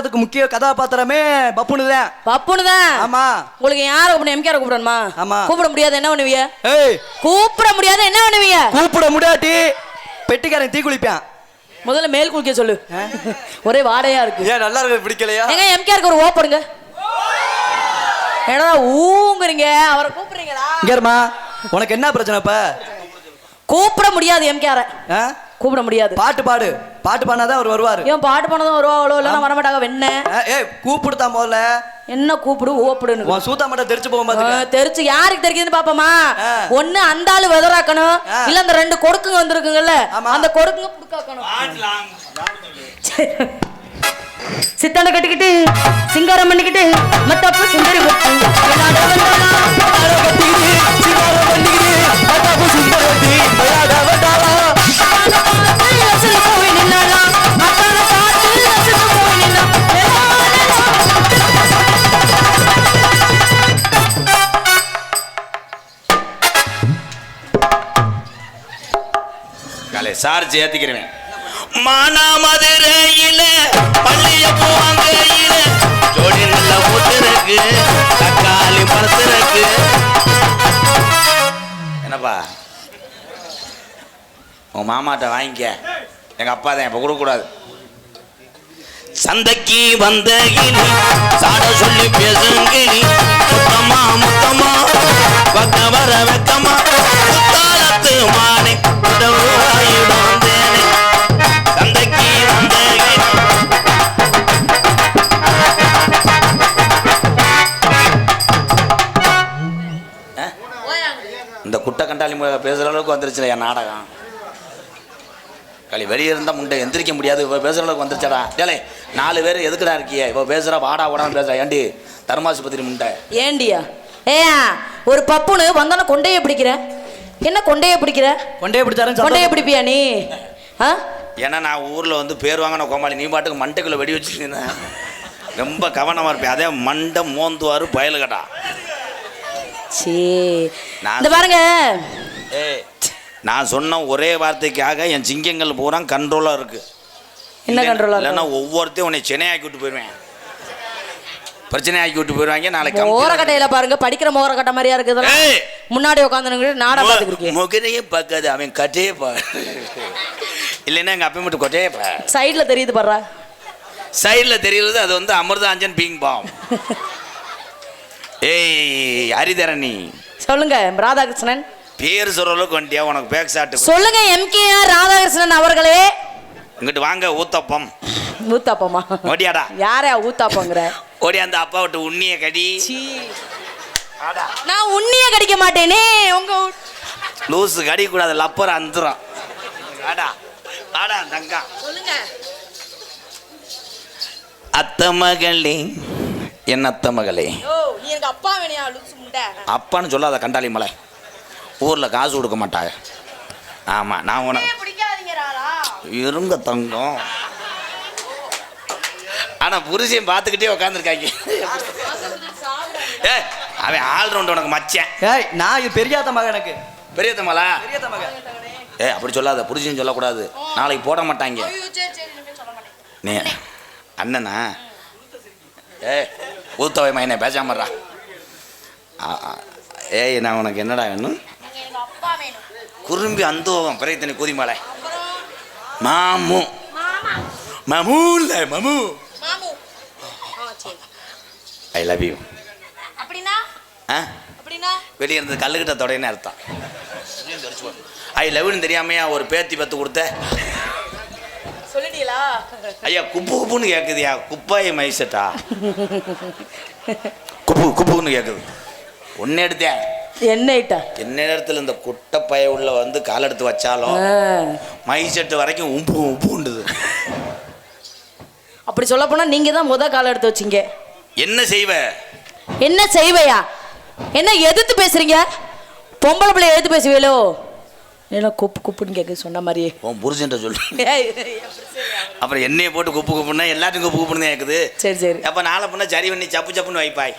அதுக்கு முக்கிய கதாபாத்திரமே பப்புனுதான். பப்புனுதான். ஆமா. உங்களுக்கு யார கூப்பிடணும்? எம்கேஆர் கூப்பிடணுமா? ஆமா. கூப்பிட முடியாது என்ன பண்ணுவீங்க? ஏய், கூப்பிட முடியாது என்ன பண்ணுவீங்க? கூப்பிட முடியாட்டி பெட்டிக்காரன் தீ குளிப்பான். முதல்ல மேல் குளிக்க சொல்லு. ஒரே வாடையா இருக்கு. ஏன் நல்லா இருக்கு பிடிக்கலையா? எங்க எம்கேஆருக்கு ஒரு ஓப்படுங்க. என்னடா ஊங்குறீங்க? அவரை கூப்பிடுறீங்களா? இங்கேர்மா, உனக்கு என்ன பிரச்சனை இப்ப? கூப்பிட முடியாது எம்கேஆர. கூப்பிட முடியாது. பாட்டு பாடு. பாட்டு பாடினாதான் அவர் வருவாரு. ஏன் பாட்டு பாடினதும் வருவாங்களோ? இல்லைன்னா வரமாட்டாங்க. வெண்ண ஏய், கூப்பிடுதா முதல்ல. என்ன கூப்பிடு ஓப்பிடுன்னு? உன் சூத்தா மட்டும் தெரிச்சு போகும் பாத்துக்க. தெரிச்சு யாருக்கு தெரிக்குதுன்னு பாப்போமா? ஒண்ணு அந்த ஆளு வெதராக்கணும், இல்ல அந்த ரெண்டு கொடுக்குங்க வந்திருக்குங்கல்ல அந்த கொடுக்குங்க புடுக்காக்கணும். சித்தாண்ட கட்டிக்கிட்டு சிங்காரம் பண்ணிக்கிட்டு மத்தப்பு சுந்தரி சார்ஜ் ஏத்திக்கிறேன். மானாமதுரையில பள்ளிய போவாங்கையில ஜோடி நல்ல ஊத்துறக்கு தக்காளி பழத்துறக்கு. என்னப்பா உன் மாமாட்ட வாங்கிக்க. எங்க அப்பா தான் இப்ப கொடுக்க கூடாது. சந்தைக்கு வந்த கிளி சாட சொல்லி பேசுங்கிளி முத்தமா முத்தமா பக்க வர வெக்கமா முத்தாலத்து மானே சந்தைக்கு வந்த இந்த குட்டை கண்டாளி பேசுற அளவுக்கு வந்துருச்சு என் நாடகம். களி வெளியே இருந்தா முண்டை எந்திரிக்க முடியாது. இப்போ பேசுற அளவுக்கு வந்துருச்சாடா. டேலே 4 பேர் எதுக்குடா இருக்கிய? இப்போ பேசுறா வாடா ஓடான்னு பேசுறா. ஏண்டி தர்மாசுபத்திரி முண்டை ஏண்டியா? ஏயா ஒரு பப்புனு வந்தானே கொண்டையை பிடிக்கிற. என்ன கொண்டையை பிடிக்கிற? கொண்டையை பிடிச்சாரு. கொண்டையை பிடிப்பியா நீ? ஏன்னா நான் ஊரில் வந்து பேர் வாங்கின கோமாளி. நீ பாட்டுக்கு மண்டைக்குள்ளே வெடி வச்சுருந்தேன். ரொம்ப கவனமாக இருப்பேன். அதே மண்டை மோந்துவார் பயலுகட்டா. சீ இந்த பாருங்க. நான் சொன்ன ஒரே வார்த்தைக்காக என் சிங்கங்கள் பூரா கண்ட்ரோலாக இருக்கு. என்ன கண்ட்ரோலாக? இல்லைன்னா ஒவ்வொருத்தையும் உன்னை சென்னையாக்கி விட்டு போயிடுவேன். பிரச்சனை ஆக்கி விட்டு போயிடுவாங்க. நாளைக்கு மோரக்கட்டையில பாருங்க, படிக்கிற மோரக்கட்டை மாதிரியா இருக்குது. முன்னாடி உட்காந்து நாடா பார்த்துக்கிட்டு முகரையே பார்க்காது அவன் கட்டையே பாரு. இல்லைன்னா எங்கள் அப்பா மட்டும் கொட்டையே பாரு. சைடில் தெரியுது பாரு. சைடில் தெரியுது. அது வந்து அமிர்தாஞ்சன் பீங் பாம். ஏய் ஹரிதரணி சொல்லுங்க. ராதாகிருஷ்ணன் பேர் சொல்ற அளவுக்கு வந்துட்டியா? உனக்கு பேக் ஷாட் சொல்லுங்க. எம்கேஆர் ராதாகிருஷ்ணன் அவர்களே இங்கிட்டு வாங்க. ஊத்தப்பம். ஊத்தாப்பமா? ஓடியாடா. யாரா ஊத்தாப்பங்கிற? ஓடி அந்த அப்பா விட்டு உண்ணிய கடி. நான் உண்ணிய கடிக்க மாட்டேனே. உங்க லூசு கடிக்க கூடாது. லப்பர் அந்துரும். ஆடா ஆடா தங்கா. சொல்லுங்க. அத்தை மகளே என் அத்தை மகளே. நீ எனக்கு அப்பா வேணியா? லூசு முண்டை. அப்பான்னு சொல்லாத கண்டாளி மலை. ஊரில் காசு கொடுக்க மாட்டாங்க. ஆமாம் நான் உனக்கு இருங்க தங்கம். ஆனால் புருஷன் பார்த்துக்கிட்டே உட்காந்துருக்காங்க. ஏ அவன் ஆல்ரவுண்ட் உனக்கு மச்சேன். ஏய் நான் இது பெரியாத மகன். எனக்கு பெரியத்த மலா. பெரியாத மகன். ஏ அப்படி சொல்லாத. புருஷன் சொல்லக்கூடாது. நாளைக்கு போட மாட்டாங்க. நீ அண்ணனா? ஏ ஊத்தவை மைனே பேசாமறா. ஏய் நான் உனக்கு என்னடா வேணும்? குறும்பி அந்தோகம் பிறைத்தனி கூதிமாலை மாமு மாமு இல்லை மாமு. I love you. வெளியே இருந்து கல்லுக்கிட்ட தொடைன்னு அர்த்தம். ஐ லவ்னு தெரியாமையா ஒரு பேத்தி பத்து கொடுத்த? சொல்லிட்டீங்களா? ஐயா குப்பு குப்புன்னு கேட்குதுயா. குப்பாயை மைசட்டா குப்பு குப்புன்னு கேட்குது. ஒன்னு எடுத்தேன். என்ன நேரத்தில் இந்த குட்டை பய உள்ள வந்து கால் எடுத்து வச்சாலும் மைசெட்டு வரைக்கும் உப்பு உப்புண்டுது. அப்படி சொல்ல போனா நீங்க தான் முத கால் எடுத்து வச்சிங்க. என்ன செய்வ? என்ன செய்வையா? என்ன எதிர்த்து பேசுறீங்க? பொம்பளை பிள்ளை எதிர்த்து பேசுவீங்களோ? என்ன குப்பு குப்புன்னு கேட்க சொன்ன மாதிரியே உன் புருஷன்ட்ட சொல்லு. அப்புறம் என்னைய போட்டு குப்பு குப்புன்னா எல்லாத்துக்கும் குப்பு குப்புன்னு கேட்குது. சரி சரி. அப்போ நாளை பண்ண சரி பண்ணி சப்பு சப்புன்னு வைப்பாய்.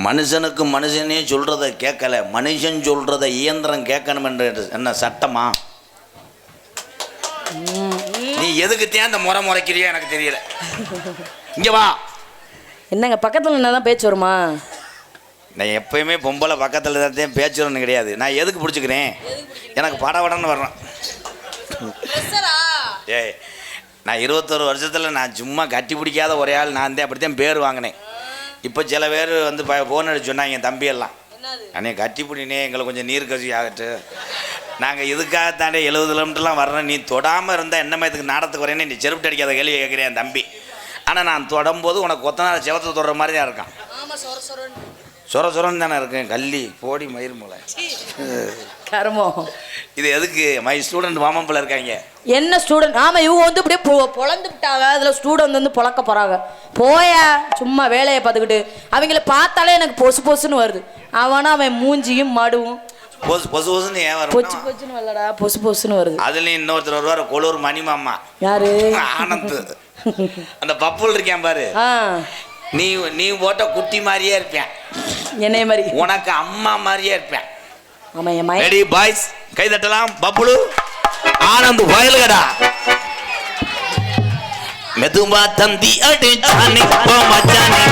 மனுஷனுக்கு மனுஷனே சொல்றதை கேட்கல, மனுஷன் சொல்றதை இயந்திரம் கேட்கணும் என்ற என்ன சட்டமா? நீ எதுக்குத்தான் அந்த முறை முறைக்கிறியோ எனக்கு தெரியல. இங்க வா. என்னங்க பக்கத்துல என்னதான் பேச்சு வருமா? நான் எப்பயுமே பொம்பளை பக்கத்தில் தான் பேச்சுறன்னு கிடையாது. நான் எதுக்கு பிடிச்சிக்கிறேன்? எனக்கு படவடன்னு வர்றேன். ஏய், நான் 21 வருஷத்தில் நான் சும்மா கட்டி பிடிக்காத ஒரே ஆள் நான் தான். அப்படித்தான் பேர் வாங்கினேன். இப்போ சில பேர் வந்து ஃபோன் அடிச்சு சொன்னாங்க என் தம்பியெல்லாம், அண்ணே கட்டி பிடினே எங்களை கொஞ்சம் நீர் கசி ஆகட்டு, நாங்கள் இதுக்காகத்தாண்டே 70 கிலோமீட்டர்லாம் வர்றேன், நீ தொடாமல் இருந்தால் என்னமே இதுக்கு நாடத்துக்கு வரேன்னு நீ செருப்பு அடிக்காத கேள்வி கேட்குறேன் என் தம்பி. ஆனால் நான் தொடும்போது உனக்கு கொத்தனார் செவத்தை தொடுற மாதிரி தான் இருக்கான். சொர சொரன்னு தானே இருக்கேன். கள்ளி போடி மயிர் மூளை கருமம். இது எதுக்கு? மை ஸ்டூடெண்ட் வாமப்பில் இருக்காங்க. என்ன ஸ்டூடெண்ட்? ஆமாம், இவங்க வந்து அப்படியே பொழந்து விட்டாங்க. அதில் ஸ்டூடெண்ட் வந்து பொழக்க போகிறாங்க. போயா சும்மா வேலையை பார்த்துக்கிட்டு. அவங்கள பார்த்தாலே எனக்கு பொசு பொசுன்னு வருது. அவன் மூஞ்சியும் மடுவும் பொசு பொசு பொசுன்னு ஏன் வரும்? பொச்சு பொச்சுன்னு வரலடா, பொசு பொசுன்னு வருது. அதுலேயும் இன்னொருத்தர் வருவார், கொலூர் மணிமாமா. யாரு? ஆனந்த். அந்த பப்புள் இருக்கேன் பாரு, நீ போட்ட குட்டி மாதிரியே இருப்பேன். என்னைய மாதிரி உனக்கு அம்மா மாதிரியே இருப்பேன். ஆமா, என் மை ரெடி பாய்ஸ், கை தட்டலாம். பப்புளு ஆனந்த் வயலுகடா. மெதுவா தந்தி அடிச்சானே போ மச்சானே,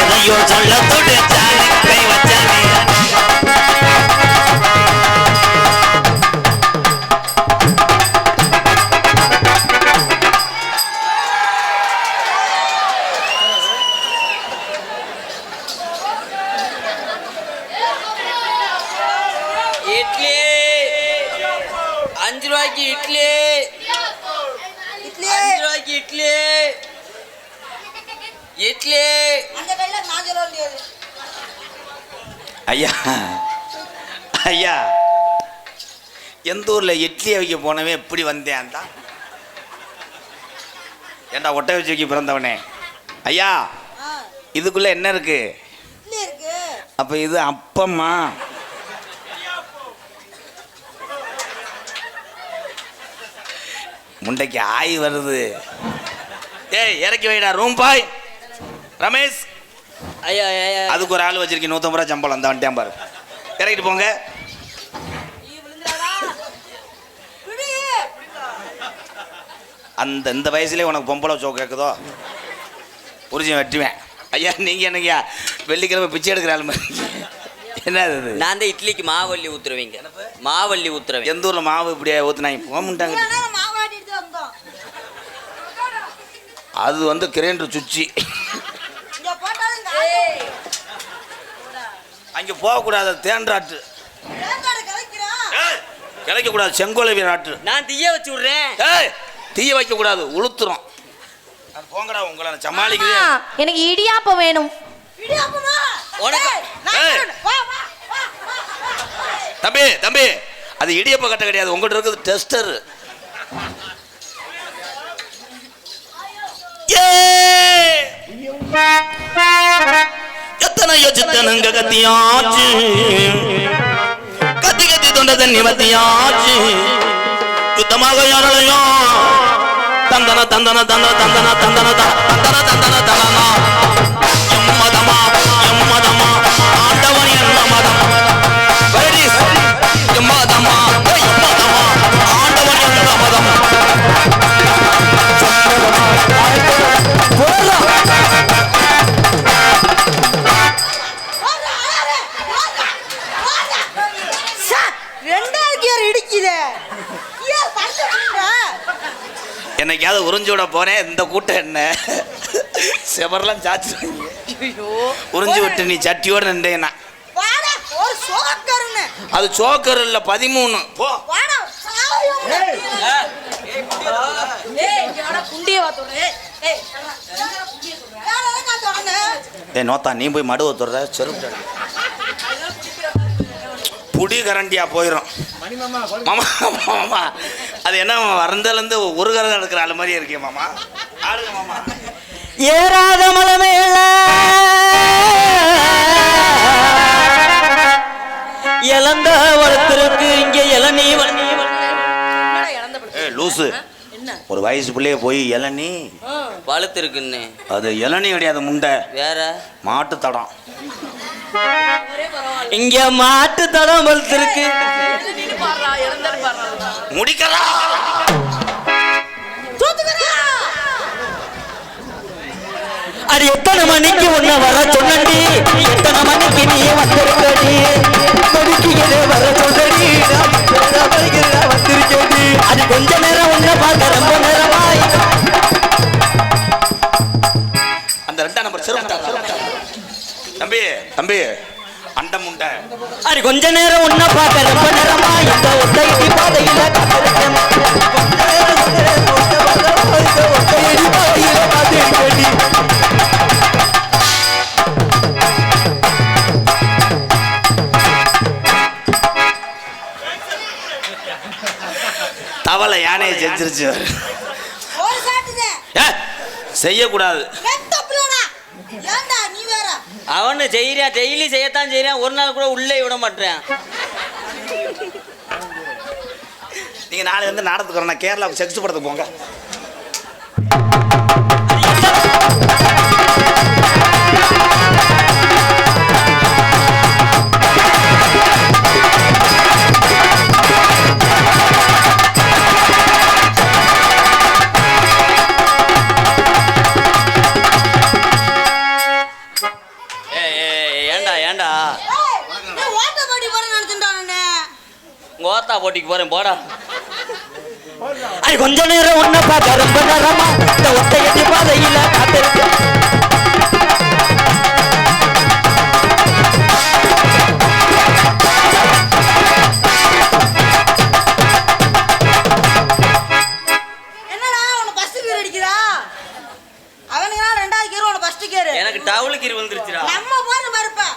எதையோ சொல்ல துடிச்சானே கை வச்சானே. இட்லி 5 ரூபாய்க்கு இட்லி, 5 ரூபாய்க்கு இட்லி, இட்லி. ஐயா ஐயா, எந்த ஊர்ல இட்லி வைக்க போனவே எப்படி வந்தேன் தான்? ஏண்டா ஒட்டை வச்சு வைக்க பிறந்தவனே. ஐயா, இதுக்குள்ள என்ன இருக்கு? அப்ப இது அப்பம்மா. முண்டைக்கு ஆய் வருது. ஏய் இறக்கி வைடா. Room boy Ramesh. ஐயா ஐயா, அதுக்கு ஒரு ஆள் வச்சிருக்கேன். 150 ரூபா சம்பளம். அந்த வந்துட்டேன் பாரு. இறக்கிட்டு போங்க. அந்த இந்த வயசுலேயே உனக்கு பொம்பளை சோ கேட்குதோ? உறுதியை வெட்டுவேன். ஐயா நீங்கள் என்னங்கய்யா வெள்ளிக்கிழமை பிச்சை எடுக்கிற ஆள் மாதிரி? என்ன அது? நான் தான் இட்லிக்கு மாவள்ளி ஊத்துருவீங்க. மாவள்ளி ஊத்துறேன். எந்த ஊரில் மாவு இப்படியே ஊற்றுனாங்க போக மாட்டாங்க. அது வந்து கிரைண்டர் சுச்சி. அங்கே போகக்கூடாது. தேன்றாட்டு கிடைக்கக்கூடாது. செங்கோலை நாட்டு. நான் தீய வச்சு விடுறேன். தீய வைக்க கூடாது, உளுத்துறோம். போங்கடா, உங்களை சமாளிக்கிறேன். எனக்கு இடியாப்பம் வேணும். தம்பி தம்பி, அது இடியப்ப கட்ட கிடையாது, உங்கள்கிட்ட இருக்குது டெஸ்டர். எத்தனை யோசித்தனுங்க கத்தியாச்சு, கத்தி கத்தி தொண்ட தண்ணி வத்தியாச்சு. யுத்தமாக யாராலையும் தந்தன தந்தன தந்தன தந்தன தந்தன தந்தன தந்தன தந்தனா. எம்மதமா எம்மதமா ஆண்டவன் என்ன மதம்? எம்மதமா எம்மதமா ஆண்டவன் என்ன மதம்? என்னைக்காவது உறிஞ்சு விட போனேன். இந்த கூட்டம் என்ன செவரெல்லாம் சாச்சு உறிஞ்சு விட்டு நீ சட்டியோடு நின்றேன்னா அது சோக்கர் இல்ல 13. போ நோத்தா, நீ போய் மடுவை தொடுற செருப்பு புடி கரண்டியா போயிடும். மாமா மாமா, அது என்ன வரந்தலேருந்து ஒரு கரண்ட் எடுக்கிற ஆள் மாதிரியே இருக்கே மாமா. ஆடுங்க மாமா. ஏறாத மலை மேல இழந்த வளர்த்திருக்கு இங்க இளநீ. லூசு, ஒரு வயசு பிள்ளைய போய் இளநீ வளர்த்து இருக்குன்னு. அது இளநீ கிடையாது, முண்டை. வேற மாட்டு தடம். இங்க மாட்டு தடம் வளர்த்திருக்கு. முடிக்கிறா. அது எத்தனை மணிக்கு உன்னை வர சொன்னடி, எத்தனை மணிக்கு நீ வந்திருக்கடி, மணிக்கு வர சொன்னடி, வந்திருக்கடி. அது கொஞ்ச நேரம் உன்னை பார்க்க ரொம்ப நேரமாய். அந்த 2ஆம் நம்பர் சிறுமுட்டை. தம்பி தம்பி அண்டம் உண்டை. அது கொஞ்ச நேரம் உன்னை பார்க்க ரொம்ப நேரமா இந்த ஒத்தையடி பாதையில காத்திருக்கேன். ஒத்தையடி பாதையில காத்திருக்கேன். தவளை யானையை செஞ்சிருச்சு. ஒரு சாட்டுதே செய்யக்கூடாது. தப்புலடா ஏன்டா நீ வேற அவனு செய்யறான், டெய்லி செய்யத்தான் செய்யறான், ஒரு நாள் கூட உள்ளே விட மாட்டேன். நீங்க நாளை வந்து நாடகத்துக்கு வரணும், கேரளாவுக்கு செக்ஸ் படத்துக்கு போங்க. ஏண்டா ஏண்டா நீ ஓட்ட பாடி போற நினைச்சிட்டானே கோத்தா போட்டிக்கு போறேன் போடா. அது கொஞ்ச நேரம் உன்னை பார்க்க ரொம்ப நேரமா இந்த ஒத்தையடி பாதையில காத்திருக்கேன். என்னடா உன ஃபர்ஸ்ட் கியர் அடிக்குதா? அவனுக்கு 2வது கியர் உன ஃபர்ஸ்ட் கியர். எனக்கு டவுலுக்கு இரு வந்துருச்சுடா. நம்ம போற பருப்பா.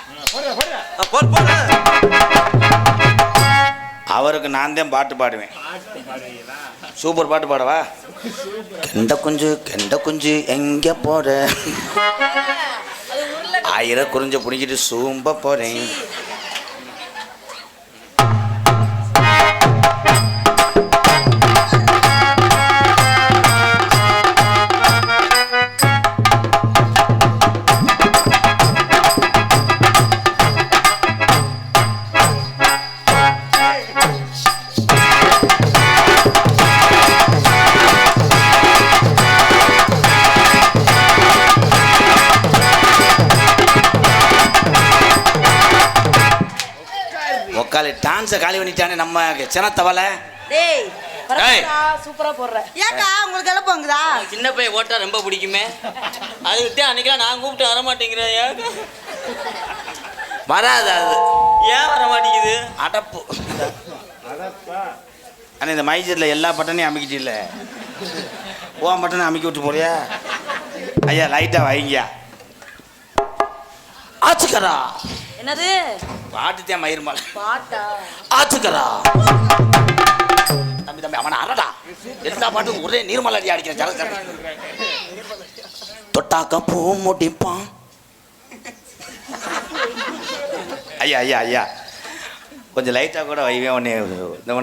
அவருக்கு நான் தான் பாட்டு பாடுவேன். சூப்பர் பாட்டு பாடவா? கெண்ட குஞ்சு எங்க போற, 1000 குறிஞ்ச புடிக்கிட்டு சூம்ப போறேன். டான்ஸை காலி பண்ணிட்டானே நம்ம சின்னத்தவளை. டேய் சூப்பரா போடுற. ஏன்டா உங்களுக்கு எல்லாம் போங்குதா? சின்ன பையன் ஓட்டா ரொம்ப பிடிக்குமே, அது விட்டு அன்னைக்கெல்லாம் நான் கூப்பிட்டு வர மாட்டேங்கிறேன். ஏன் வராது அது, ஏன் வர மாட்டேங்குது? அடப்பு. ஆனால் இந்த மைஜரில் எல்லா பட்டனையும் அமைக்கிட்டு இல்லை, ஓ பட்டனை அமைக்க விட்டு போறியா? ஐயா லைட்டாக வைங்கயா. ஆச்சுக்கரா என்னது பாட்டுத்தேன் மயிர்மாள் பாட்டா? ஆச்சுக்கரா தம்பி தம்பி அவனை அரடா, எல்லா பாட்டும் ஒரே நீர்மலை அடி அடிக்கிற ஜல தொட்டாக்க பூ முடிப்பான். ஐயா ஐயா ஐயா கொஞ்சம் லைட்டாக கூட வைவேன், உன்னை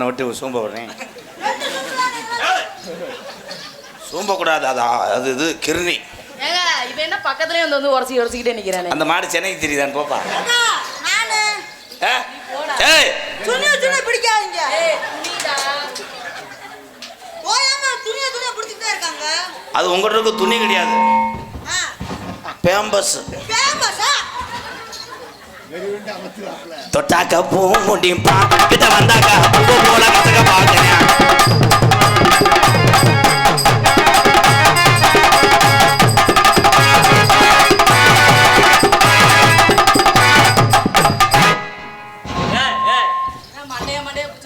விட்டு சூம்ப விடுறேன். சூம்பக்கூடாது, அது இது கிருணி. ஏங்க இவன் என்ன பக்கத்துலயே வந்து உரசிக்கிட்டே நிக்கிறானே. அந்த மாடு சென்னைக்கு தெரியுதான்னு போப்பா. நானு ஏய் துணியை பிடிக்காதீங்க. ஏய் துணிடா. ஓயாம துணியை பிடிச்சிட்டே இருக்காங்க. அது உங்கள்கிட்ட துணி கிடையாது, பேம்பஸ். ஃபேமஸா? தொட்டாக்க பூ முடிப்பா, கிட்ட வந்தாக்கா பூ போல கசக்க பார்க்கிறேன்.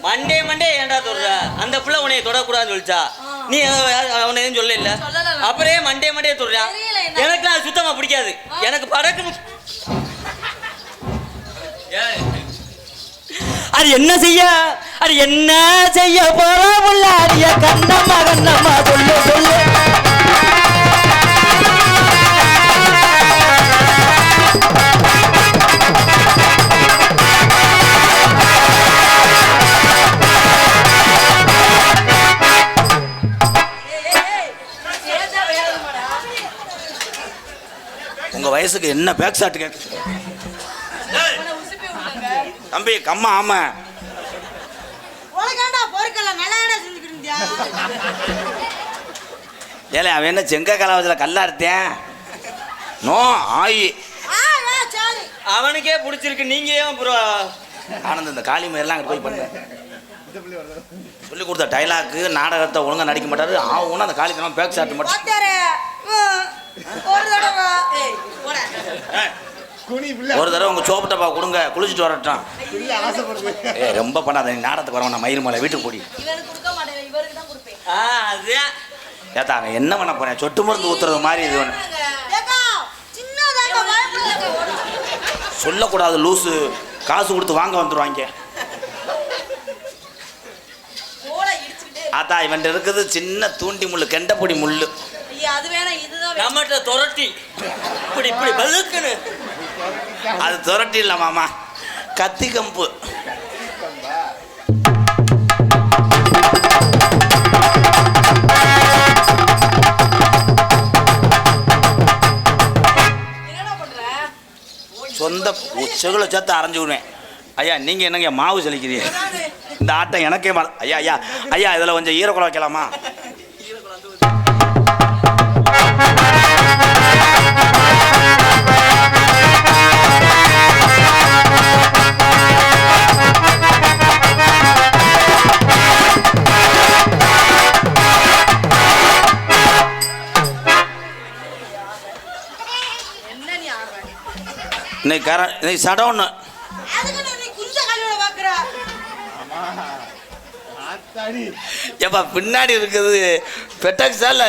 மண்டே மண்டே ஏன்டா தொடுற? அந்த புள்ள உன்னை தொடக்கூடாதுன்னு சொல்லிச்சா? நீ அவனை எதுவும் சொல்ல இல்ல, அப்புறே மண்டே மண்டே தொடுறா. எனக்கு அது சுத்தமா பிடிக்காது. எனக்கு படக்கு அது என்ன செய்ய, அது என்ன செய்ய போறா கண்ணம்மா கண்ணம்மா சொல்லு சொல்லு. உங்க வயசுக்கு என்ன பேக் ஷாட் கேட்க தம்பி கம்மா? ஆமா உலகண்டா பொறுக்கல நல்லா செஞ்சுக்கிறியா? ஏலே அவன் என்ன செங்க கலாவத்தில் கல்லா இருத்தேன்? நோ ஆயி சாரி. அவனுக்கே பிடிச்சிருக்கு, நீங்க ஏன் ப்ரோ? ஆனந்த் இந்த காளி மாதிரிலாம் அங்கே போய் பண்ணு. சொல்லி கொடுத்த டைலாக்கு நாடகத்தை ஒழுங்கா நடிக்க மாட்டாரு. ஆகும்னா அந்த காளித்தனம் பேக் ஷாட் மட்டும். பாத்தாரு. ஒரு தடவை. ஏய், போடா. ஒரு தடவை உங்க சோப்பு டப்பா கொடுங்க, குளிச்சுட்டு வரட்டும். ஏ ரொம்ப பண்ணாத, நீ நாடகத்துக்கு வரவன் மயிறு மலை வீட்டுக்கு போடி. இவனுக்கு கொடுக்க மாட்டேன், இவருக்கு தான் கொடுப்பேன். அதுதான் ஏத்தாங்க என்ன பண்ண போறேன், சொட்டு மருந்து ஊத்துறது மாதிரி இது ஒன்று ஏக்கா, சின்னதாங்க பயப்படாதீங்க. சொல்லக்கூடாது. லூசு காசு கொடுத்து வாங்க வந்துருவாங்க. போடா இடிச்சுக்கிட்டே. ஆத்தா இவன் இருக்குது சின்ன தூண்டி முள்ளு, கெண்டப்பொடி முள்ளு. ஐயா, அது வேணாம், இதுதான் வேணும். நம்மகிட்ட துரட்டி இப்படி இப்படி பதுக்குன்னு. அது துரட்டி இல்லை மாமா, கத்தி கம்பு. என்னடா பண்ற? சொந்த செகுலை சேர்த்து அரைஞ்சு விடுவேன். ஐயா நீங்க என்னங்க மாவு செலிக்கிறீங்க? இந்த ஆட்டம் எனக்கே ஐயா ஐயா ஐயா இதில் கொஞ்சம் ஈரக்குளம் வைக்கலாமா? என்ன நீ ஆடுற? இன்னைக்கு சடவுன்னு அதுக்கு நீ குஞ்ச கல்லுல பாக்குற. எப்பா பின்னாடி இருக்குது பெட்டக்ஸா இல்லை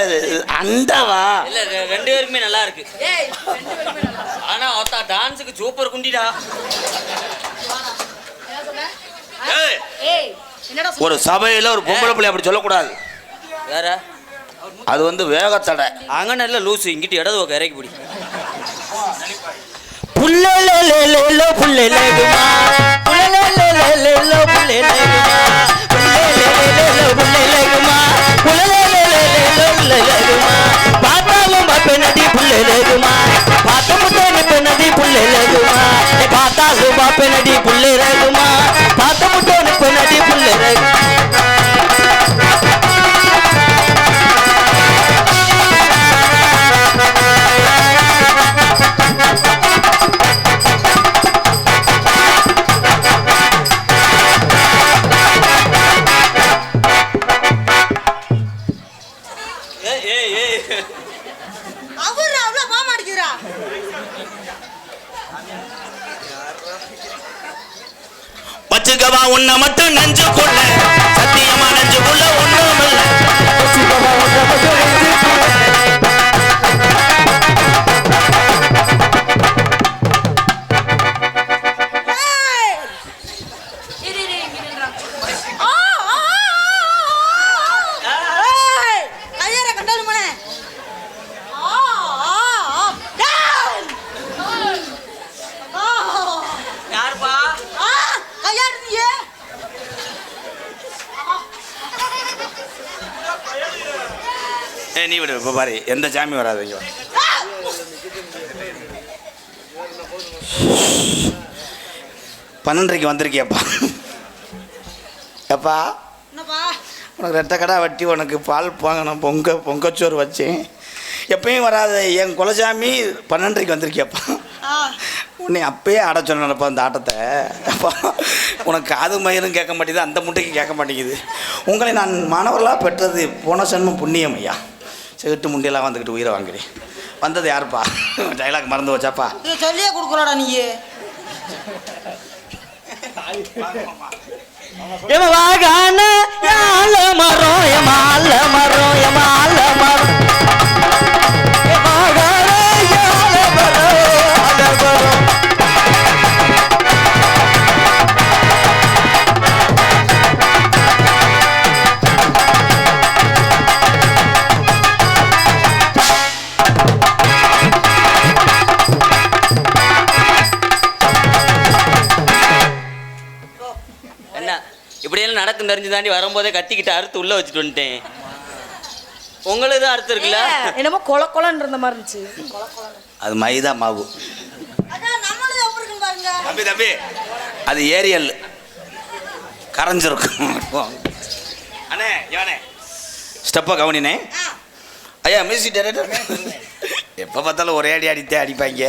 அண்டாவா? இல்ல ரெண்டு பேருக்குமே நல்லா இருக்கு. ஏய், ரெண்டு பேருமே நல்லா இருக்கு. ஆனா ஒருத்தா டான்ஸுக்கு சூப்பர் குண்டிடா. என்ன சொன்ன? ஏய், ஏய், என்னடா ஒரு சபையில் ஒரு பொம்பளை பிள்ளை அப்படி சொல்லக்கூடாது. வேற அது வந்து வேகத்தடை. அங்க நல்ல லூசு, இங்கிட்டு இடது பக்கம் இறக்கி பிடி. புள்ளேலேலேலேலோ புள்ளேலேகுமா புள்ளேலேலேலேலோ புள்ளேலேகுமா புள்ளேலேலேலேலோ புள்ளேலேகுமா புள்ளேலேலேலேலோ புள்ளேலேகுமா பார்த்தாலும் பாப்பேனடி புள்ளேலேகுமா பார்த்தமுட்டேனி பெண்ணடி புள்ளேலேகுமா பார்த்தாலும் பாப்பேனடி புள்ளேலேகுமா பார்த்தமுட்டேனி பெண்ணடி புள்ளேலேகுமா. அவரு அவ்வளவு பாமா அடிக்கிறா. வச்சுக்கவா உன்னை மட்டும் நெஞ்சுக்குள்ள, சத்தியமா நெஞ்சுக்குள்ள ஒண்ணும் இல்லை. வச்சுக்கவா உன்னை மட்டும் நெஞ்சுக்குள்ள. ஏய்! இரு, இங்க நில்றா. ஆ, ஆ, ஆ, ஆ. ஏய்! கையற கண்டாலு மனே. ஆ, ஆ, ஆ. டேய்! ஆ. யாருப்பா? ஆ, கையாடு நீயே. நீ விடு, இப்போ பாரு எந்த சாமி வராதுங்க. ஆ! 12:30 வந்திருக்கியப்பா. எப்பா என்னப்பா? உனக்கு ரெட்டை கடை வெட்டி உனக்கு பால் வாங்கணும், பொங்கச்சோறு வச்சேன். எப்பயும் வராத என் குலசாமி 12:30 வந்திருக்கியப்பா. ஆ. உன்னை அப்பயே ஆட சொன்னப்பா அந்த ஆட்டத்தை. அப்பா உனக்கு காது மயிரும் கேட்க மாட்டேங்குது, அந்த முட்டைக்கு கேட்க மாட்டேங்குது. உங்களை நான் மாணவர்களாக பெற்றது போன சன்மம் புண்ணியம் ஐயா. செவிட்டு முண்டியெல்லாம் வந்துக்கிட்டு உயிரை வாங்குறேன். வந்தது யாருப்பா? டைலாக் மறந்து வச்சாப்பா. இதை சொல்லியே கொடுக்குறாடா நீ. எமவாகான யாழ மரம் எமால மரம் எமால மரம் எமவாகான யாழ மரம் யாழ மரம். என்ன இப்படியெல்லாம் நடக்கும் தெரிஞ்சு தாண்டி வரும்போதே கத்திக்கிட்டு அறுத்து உள்ள வச்சுட்டு வந்துட்டேன். உங்களுக்கு தான் அறுத்து இருக்குல்ல? என்னமோ கொலன்னு இருந்த மாதிரி இருந்துச்சு. அது மைதா மாவு. அதான் நம்மளது எப்படி இருக்குன்னு பாருங்க. தம்பி தம்பி அது ஏரியல் கரைஞ்சிருக்கும். அண்ணே இவனே ஸ்டெப்பை கவனினே. ஐயா மியூசிக் டைரக்டர் எப்போ இப்போ பார்த்தாலும் ஒரே அடி அடித்தே அடிப்பாங்க.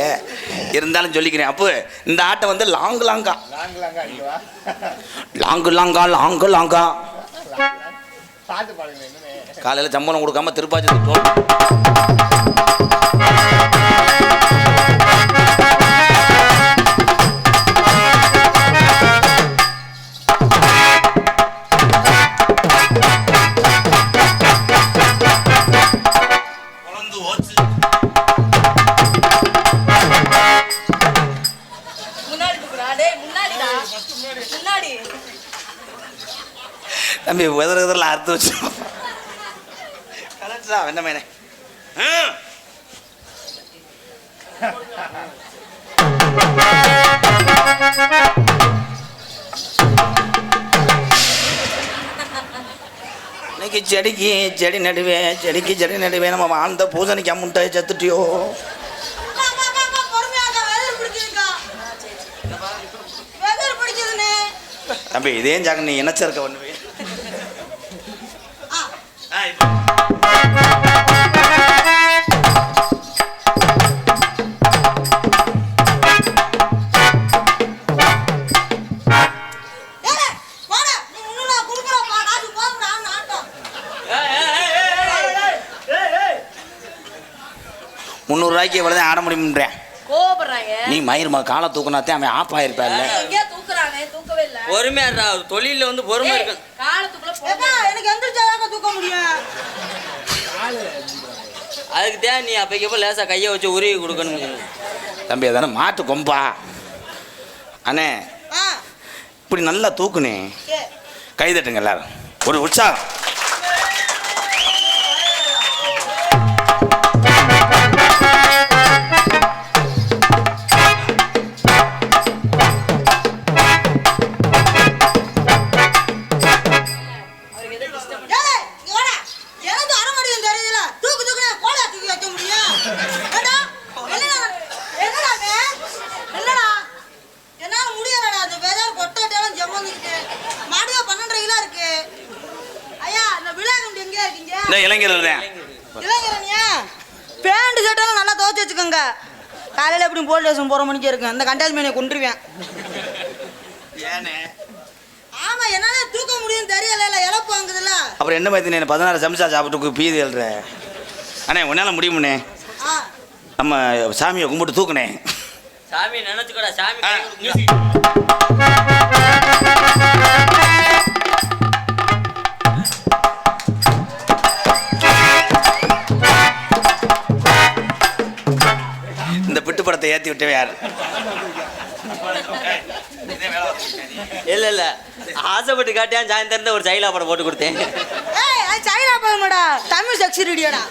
இருந்தாலும் சொல்லிக்கிறேன் அப்போ இந்த ஆட்டம் வந்து லாங்கு லாங்கா காலையில் சம்பளம் கொடுக்காம திருப்பாச்சி தம்பி உதறதுல அறுத்து வச்சோம் கலெக்டரா என்ன மேனே இன்னைக்கு செடிக்கு செடி நடுவேன் நம்ம வாழ்ந்த பூசணிக்கு அம்முட்டை செத்துட்டியோ. தம்பி இதே ஜாக நீ என்ன சேர்க்க பண்ணுவே. ₹300 எவ்வளவு ஆட முடியும்ன்றேன். நீ மயிர்மா காலை தூக்குனாத்தே அவன் ஆப் ஆயிருப்பான்ல. பொறுமையா தொழில வந்து பொறுமை இருக்கு. எனக்கு எந்திரிச்சாதாங்க தூக்க முடியும். அதுக்கு தான் நீ அப்பைக்கப்போ லேசா கையை வச்சு உருவி கொடுக்கணும். தம்பி அதானே மாட்டு கொம்பா அண்ணே இப்படி நல்லா தூக்குனே. கை தட்டுங்க எல்லாரும் ஒரு உற்சாகம். பேண்ட் சட்டெல்லாம் நல்லா துவச்சி வச்சுக்கோங்க. காலையில் எப்படி போலீஸ் ஸ்டேஷன் போகிற மணிக்கு இருக்கு. அந்த கண்டால் மீனை கொண்டுருவேன். ஆமா என்னால தூக்க முடியும் தெரியல. இழப்பு வாங்குதுல்ல. அப்புறம் என்ன மாதிரி 16 சம்சா சாப்பிட்டு பீதி எழுற அண்ணே உன்னால முடியுமுண்ணே. நம்ம சாமியை கும்பிட்டு தூக்குனே. சாமி நினைச்சுக்கூட சாமி இந்த பிட்டு படத்தை ஏற்றி விட்டவே யாரு? இல்ல ஆசைப்பட்டு காட்டியான் சாயந்தரம் ஒரு சைலா படம் போட்டு கொடுத்தேன். சைனா படமாடா தமிழ் செக்ஸி ரேடியோடா.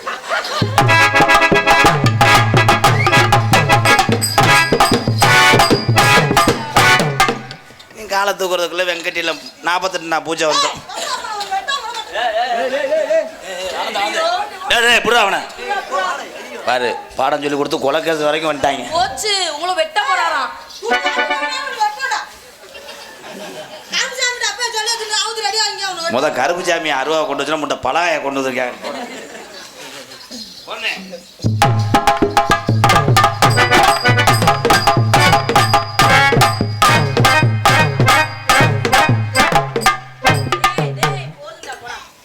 நீ காலை தூக்குறதுக்குள்ள வெங்கட்டியில் 48 பூஜை வந்தோம். புடா அவனை பாரு பாடம் சொல்லி கொடுத்து கொலைக்கிறது வரைக்கும் வந்துட்டாங்க. போச்சு உங்களை வெட்ட போறாராம். முத கருப்பு சாமி 60 கொண்டு வச்சுனா முட்டை பலாய கொண்டு வந்திருக்காங்க.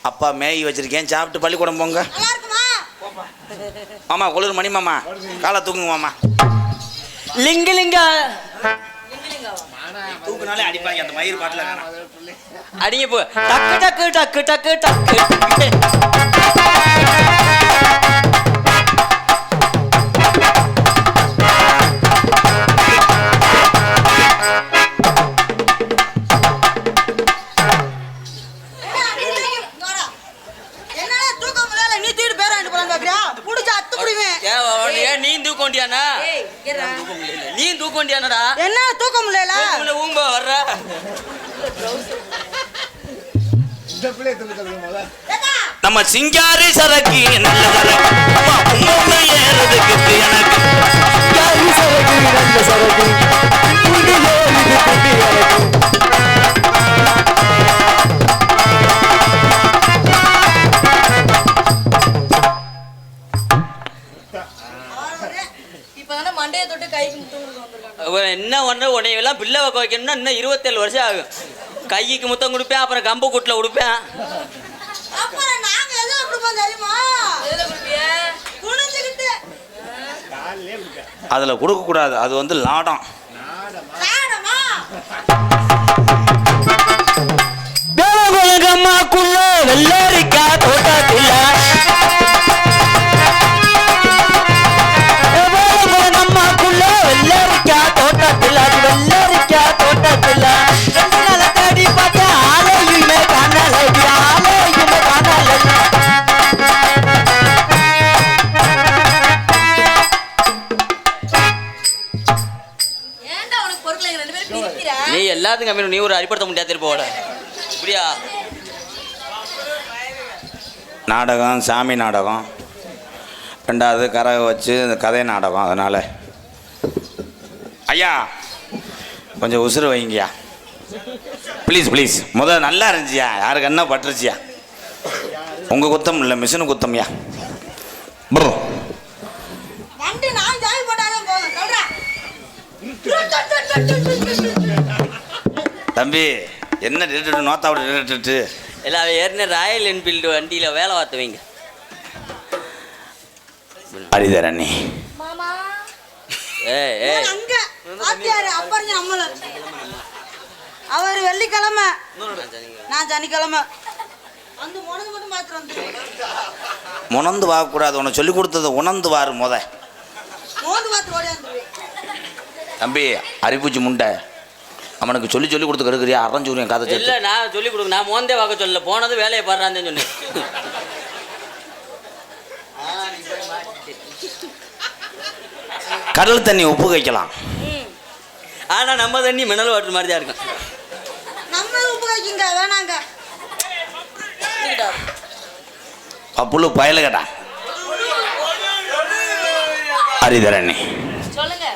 அப்பா மேகி வச்சிருக்கேன் சாப்பிட்டு பள்ளிக்கூடம் போங்க. மாமா குளிர் மணி மாமா காலை தூக்குங்க மாமா. லிங்கா தூக்குனாலே அடிப்பாங்க. அந்த மயிர் பாட்டில் அடிங்க போ. டக்கு டக்கு டக்கு டக்கு டக்கு. நீ தூக்கொண்டியானா? நீ தூக்கொண்டியானடா? என்ன தூக்க முடியல? ஊம்ப வர்ற நம்ம சிங்காரி சரக்கு நல்ல சரக்கு ஏறதுக்கு எனக்கு சிங்காரி சரக்கு நல்ல சரக்கு இப்பதானே மண்டையை தொட்டு கைக்கு முத்தம் கொடுக்க வந்திருக்காங்க. என்ன ஒன்று உன்னையெல்லாம் பிள்ளை வைக்க வைக்கணும்னா இன்னும் 27 வருஷம் ஆகும். கைக்கு முத்தம் கொடுப்பேன், அப்புறம் கம்பு கூட்டில் கொடுப்பேன். அப்புறம் நாங்க எதுவும் கொடுப்போம் தெரியுமா? எதுல கொடுப்பிய? குனிஞ்சுக்கிட்டு. அதில் கொடுக்கக்கூடாது, அது வந்து லாடம். நாடமா? தேவகுலகம்மாக்குள்ள வெள்ளரிக்கா தோட்டத்தில் தேவகுலகம்மாக்குள்ள வெள்ளரிக்கா தோட்டத்தில் அது வெள்ளரிக்கா தோட்டத்தில் ரெண்டு நாளை தேடி பார்த்தா ஆலையுமே காணலடி ஆலையுமே காணலடி. ஏன்டா உனக்கு பொருட்களை ரெண்டு பேரும் பிரிக்கிற? நீ எல்லாத்துக்கும் கம்மி, நீ ஒரு அடிப்படுத்த முடியாது திருப்போட இப்படியா? நாடகம் சாமி நாடகம், ரெண்டாவது கரக வச்சு கதை நாடகம். அதனால் ஐயா கொஞ்சம் உசுறு வைங்கய்யா ப்ளீஸ் ப்ளீஸ். முதல் நல்லா இருந்துச்சியா, யாருக்கு என்ன பட்டுருச்சியா? உங்கள் குத்தம் இல்லை, மிஷினு குத்தம்யா. ப்ரோ வண்டி நான் ஜாவி போட்டாலும் போதும். சொல்றேன். தம்பி என்ன ரேட்டு நோத்தாவோட ரேட்டு? எல்லாம் ஏற்கனவே ராயல் என்ஃபீல்டு வண்டியில் வேலை பார்த்துவீங்க. ஹரிதரணி மாமா ஏய் ஏய் அங்க பாத்தியாரு அப்புறம் நம்மள அவர் வெள்ளிக்கிழமை நான் சனிக்கிழமை வந்து முனது மட்டும் மாத்திரம் வந்துருவேன். முனந்து வாங்கக்கூடாது, உனக்கு சொல்லி கொடுத்தது உணர்ந்து வாரு முத. மோந்து மாத்திரம் ஓடியாந்துருவேன். தம்பி அரிப்பூச்சி முண்டை, அவனுக்கு சொல்லி சொல்லி கொடுத்து கெடுக்கிறியா? அரைஞ்சூரியன் கதை இல்லை சொல்லு. நான் சொல்லி கொடுங்க, நான் மோந்தே பார்க்க சொல்லல, போனது வேலையை பாடுறான்னு சொன்னேன். கடல் தண்ணி உப்பு வைக்கலாம். ஆனால் நம்ம தண்ணி மினரல் வாட்டர் மாதிரி தான் இருக்கும். நம்ம உப்பு வைக்கிங்க வேணாங்க. புழு பயலுகடா. ஹரிதரணி சொல்லுங்க.